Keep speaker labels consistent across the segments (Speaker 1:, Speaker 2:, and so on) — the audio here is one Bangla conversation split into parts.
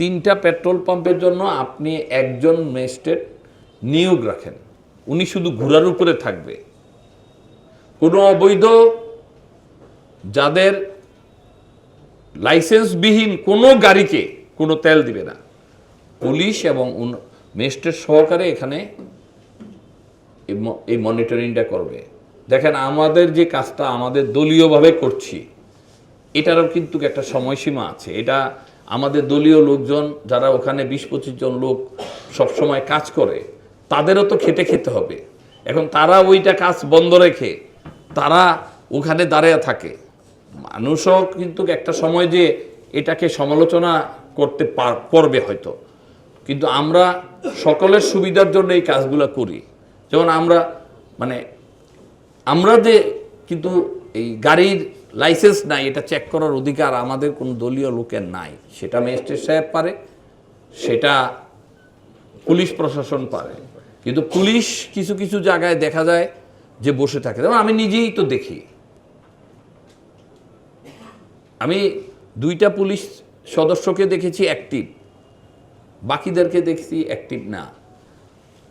Speaker 1: তিনটা পেট্রোল পাম্পের জন্য আপনি একজন ম্যাজিস্ট্রেট নিয়োগ রাখেন, উনি শুধু ঘোরার উপরে থাকবে। কোনো অবৈধ যাদের লাইসেন্সবিহীন কোনো গাড়িকে কোনো তেল দিবে না। পুলিশ এবং ম্যাজিস্ট্রেট সহকারে এখানে এই মনিটরিংটা করবে। দেখেন, আমাদের যে কাজটা আমাদের দলীয়ভাবে করছি, এটারও কিন্তু একটা সময়সীমা আছে। এটা আমাদের দলীয় লোকজন যারা ওখানে 20-25 জন লোক সবসময় কাজ করে, তাদেরও তো খেতে হবে। এখন তারা ওইটা কাজ বন্ধ রেখে তারা ওখানে দাঁড়িয়ে থাকে। মানুষও কিন্তু একটা সময় যে এটাকে সমালোচনা করতে পারবে হয়তো, কিন্তু আমরা সকলের সুবিধার জন্য এই কাজগুলো করি। যেমন আমরা যে কিন্তু এই গাড়ির লাইসেন্স নাই, এটা চেক করার অধিকার আমাদের কোনো দলীয় লোকের নাই। সেটা ম্যাজিস্ট্রেট সাহেব পারে, সেটা পুলিশ প্রশাসন পারে। কিন্তু পুলিশ কিছু কিছু জায়গায় দেখা যায় যে বসে থাকে। যেমন আমি নিজেই তো দেখি, আমি 2টা পুলিশ সদস্যকে দেখেছি অ্যাক্টিভ, বাকিদেরকে দেখছি অ্যাক্টিভ না।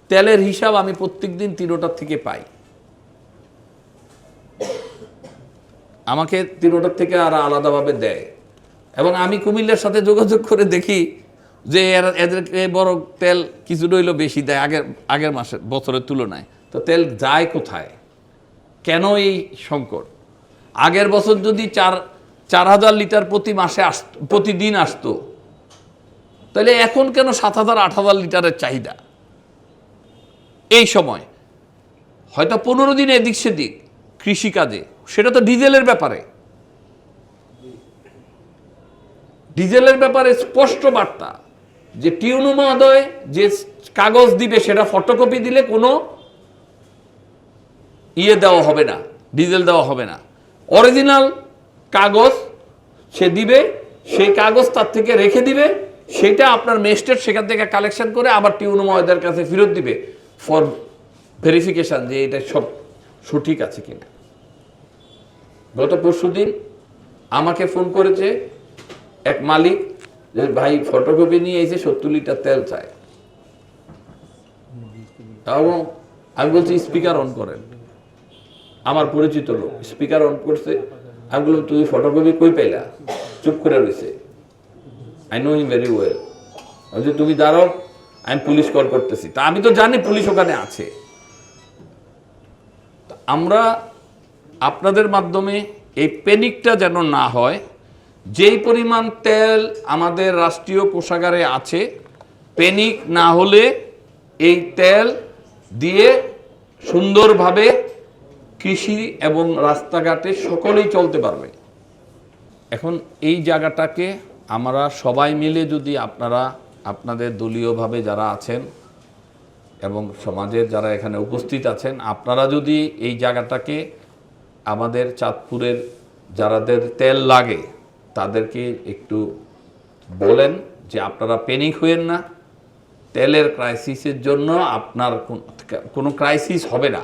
Speaker 1: তেলের হিসাব আমি প্রত্যেকদিন 3টার থেকে পাই, আমাকে 3টার থেকে আর আলাদাভাবে দেয়। এবং আমি কুমিল্লার সাথে যোগাযোগ করে দেখি যে এদেরকে বড় তেল কিছু রইল বেশি দেয় আগের মাসের বছরের তুলনায়। তো তেল যায় কোথায়? কেন এই সংকট? আগের বছর যদি 4,000 লিটার প্রতিদিন আসতো, তাহলে এখন কেন 7,000-8,000 লিটারের চাহিদা? এই সময় হয়তো 15 দিন এদিক সেদিক কৃষিকাজে, সেটা তো ডিজেলের ব্যাপারে। ডিজেলের ব্যাপারে স্পষ্ট বার্তা যে টিউনু মহোদয় যে কাগজ দিবে সেটা ফটোকপি দিলে কোনো দেওয়া হবে না, ডিজেল দেওয়া হবে না। অরিজিনাল কাগজ সে দিবে, সেই কাগজ তার থেকে রেখে দিবে, সেটা আপনার ম্যাজিস্ট্রেট সেখান থেকে কালেকশন করে আবার টিউনু মহোদয়ের কাছে ফেরত দিবে ফর ভেরিফিকেশন যে এটা সব সঠিক আছে কিনা। গত পরশুদিন আমাকে ফোন করেছে এক মালিক যে ভাই ফটোকপি নিয়ে এসে 70 লিটার তেল চায়। এবং আমি বলছি স্পিকার অন করেন। আমার পরিচিত লোক স্পিকার অন করছে। আমি বললাম তুই ফটোকপি কই পাইলা? চুপ করে রয়েছে। I know him very well. বলছি তুমি দাঁড়াও, আমি পুলিশ কল করতেছি। তা আমি তো জানি পুলিশ ওখানে আছে। আমরা আপনাদের মাধ্যমে এই প্যানিকটা যেন না হয়। যেই পরিমাণ তেল আমাদের রাষ্ট্রীয় কোষাগারে আছে, প্যানিক না হলে এই তেল দিয়ে সুন্দরভাবে কৃষি এবং রাস্তাঘাটে সকলেই চলতে পারবে। এখন এই জায়গাটাকে আমরা সবাই মিলে যদি আপনাদের দলীয়ভাবে যারা আছেন এবং সমাজের যারা এখানে উপস্থিত আছেন, আপনারা যদি এই জায়গাটাকে আমাদের চাঁদপুরের যারাদের তেল লাগে তাদেরকে একটু বলেন যে আপনারা প্যানিক হইয়েন না। তেলের ক্রাইসিসের জন্য আপনার কোনো ক্রাইসিস হবে না।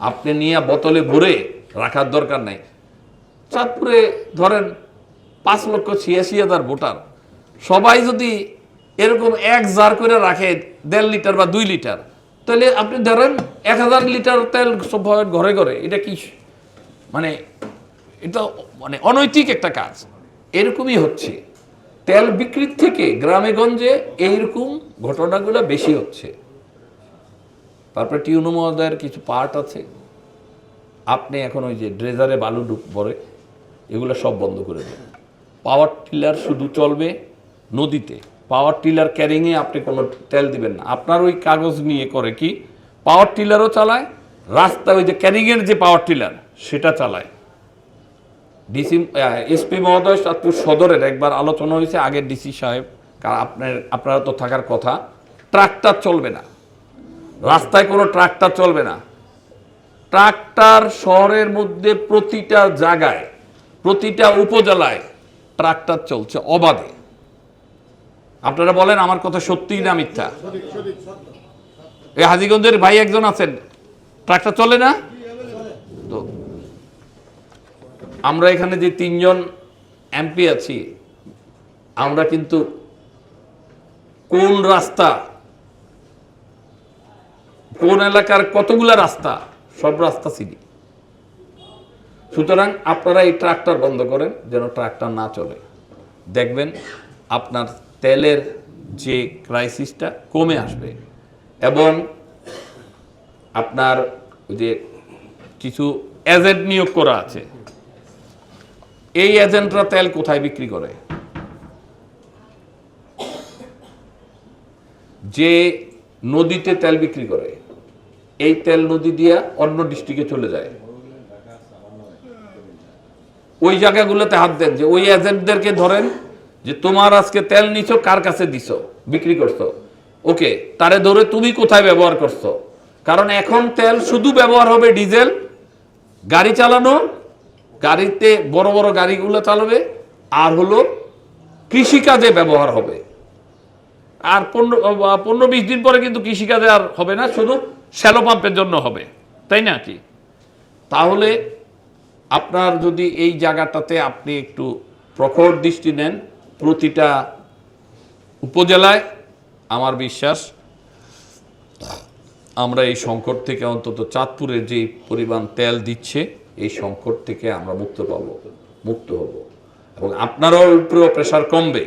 Speaker 1: আপনি নিয়ে বোতলে ভরে রাখার দরকার নেই। চাঁদপুরে ধরেন 5,86,000 ভোটার, সবাই যদি এরকম 1 জার করে রাখে 1.5 লিটার বা 2 লিটার, তাহলে আপনি ধরেন 1,000 লিটার তেল সব ঘরে ঘরে। এটা কি এটা অনৈতিক একটা কাজ। এরকমই হচ্ছে তেল বিক্রির থেকে গ্রামে গঞ্জে এইরকম ঘটনাগুলো বেশি হচ্ছে। তারপরে টিউনু মহোদয়ের কিছু পার্ট আছে, আপনি এখন ওই যে ড্রেজারে বালু ভরে এগুলো সব বন্ধ করে দেন। পাওয়ার টিলার শুধু চলবে নদীতে। পাওয়ার টিলার ক্যারিংয়ে আপনি কোনো তেল দিবেন না। আপনার ওই কাগজ নিয়ে করে কি পাওয়ার টিলারও চালায়, রাস্তা ওই যে ক্যারিংয়ের যে পাওয়ার টিলার সেটা চালায়। এসপি মহোদয় চাঁদপুর সদরের একবার আলোচনা হয়েছে, আগের ডিসি সাহেব, আপনারা তো থাকার কথা। ট্রাক্টর চলবে না রাস্তায়, কোনো ট্রাক্টর চলবে না। ট্রাক্টর শহরের মধ্যে প্রতিটা জায়গায়, প্রতিটা উপজেলায় ট্রাক্টর চলছে অবাধে। আপনারা বলেন আমার কথা সত্যি না মিথ্যা? এই হাজীগঞ্জের ভাই একজন আছেন, ট্রাক্টর চলে না তো। আমরা এখানে যে 3 জন এমপি আছি, আমরা কিন্তু কোন রাস্তা, কোন এলাকার কতগুলা রাস্তা, সব রাস্তা চিনি। সুতরাং আপনারা এই ট্রাক্টর বন্ধ করেন, যেন ট্রাক্টর না চলে। দেখবেন আপনার তেলের যে ক্রাইসিসটা কমে আসবে। এবং আপনার যে কিছু এজেন্ট নিয়োগ করা আছে, এই এজেন্টরা তেল কোথায় বিক্রি করে? যে নদীতে তেল বিক্রি করে, এই তেল নদী দিয়া অন্য ডিস্ট্রিক্টে চলে যায়। ওই জায়গাগুলোতে হাত দেন, যে ওই এজেন্টদেরকে ধরেন যে তোমার আজকে তেল নিছো, কার কাছে দিছো, বিক্রি করছো, ওকে, তারে ধরে তুমি কোথায় ব্যবহার করছো। কারণ এখন তেল শুধু ব্যবহার হবে ডিজেল, গাড়ি চালানো, গাড়িতে বড় বড় গাড়িগুলো চালাবে, আর হলো কৃষিকাজে ব্যবহার হবে। আর 15-20 দিন পরে কিন্তু কৃষিকাজে আর হবে না, শুধু শ্যালো পাম্পের জন্য হবে, তাই না কি? তাহলে আপনার যদি এই জায়গাটাতে আপনি একটু প্রখর দৃষ্টি নেন, প্রতিটা উপজেলায়, আমার বিশ্বাস আমরা এই সংকট থেকে, অন্তত চাঁদপুরের যে পরিমাণ তেল দিচ্ছে, এই সংকট থেকে আমরা মুক্ত হব। এবং আপনারও উপরেও প্রেশার কমবে।